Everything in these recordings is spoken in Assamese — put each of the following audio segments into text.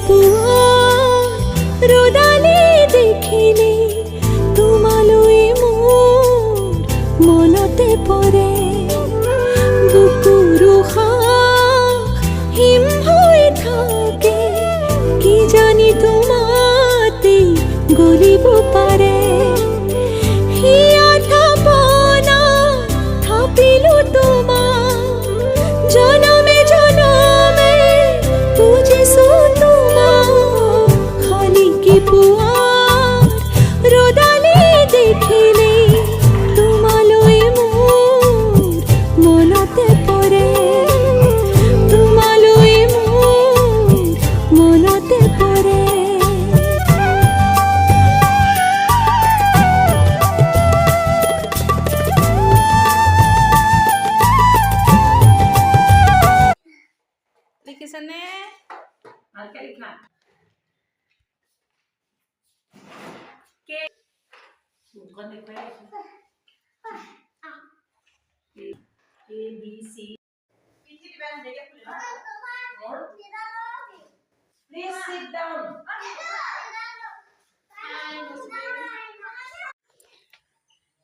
পুৱা ৰ'দালি দেখিলে তোমালৈ মোৰ মনতে পৰে বুকুৰ উশাহ হিম হৈ থাকে কি জানি তোমাতে গলিব পাৰে হিয়া থাপনা থাপিলো তোমাক জনমে জনমে বুজিছো তোমাক খালি কি পুৱা ৰ'দালি দেখিলে তোমালৈ মোৰ মনতে পৰে তোমালৈ মোৰ মনতে পৰে লিখিছেনে? ভালকে লিখা। কে মুখখন দেখুৱাই A B C পিঠি দিবা দেকে খুলিবা মোৰ প্লিজ সিট ডাউন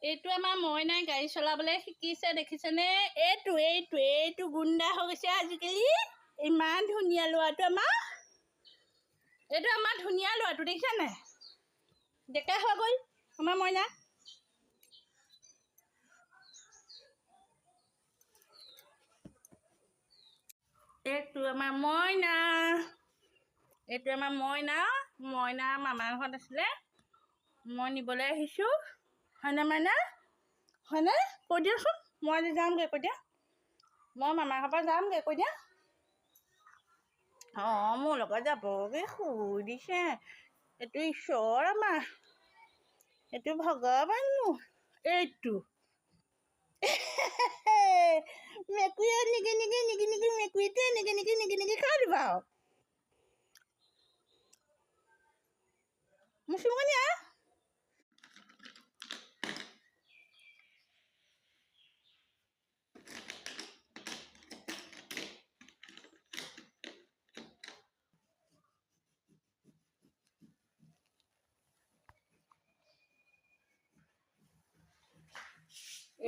এইটো আমাৰ মইনাই গাড়ী চলাবলৈ শিকিছে দেখিছেনে এইটো গুণ্ডা হৈ গৈছে আজিকালি ইমান ধুনীয়া ল'ৰাটো আমাৰ ধুনীয়া ল'ৰাটো দেখিছা নাই ডেকা হৈ গ'ল আমাৰ মইনা এইটো আমাৰ মইনা মামাৰ ঘৰত আছিলে মই নিবলৈ আহিছোঁ হয়নে মাইনা হয়নে কৈ দিয়াচোন মই আজি যামগৈ কৈ দিয়া মই মামাৰ ঘৰৰ পৰা যামগৈ কৈ দিয়া অঁ মোৰ লগত যাবগৈ শুই দিছে এইটো ঈশ্বৰ আমাৰ এইটো ভগৱান মোৰ এইটো মেকুৰীয়ে নিকি মেকুৰীটোৱে নিকি খাই দিবা আৰু মুচিমণিয়া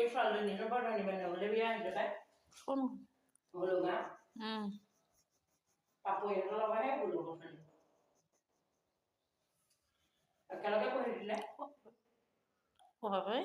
এই ছোৱালীজনীৰ বৰ ধনী নহ'লে বিয়া আহিছে তাই কোন হলগা পাপু ইহঁতৰ লগতহে হলগা ছোৱালী একেলগে পঢ়ি দিলে পঢ়াবই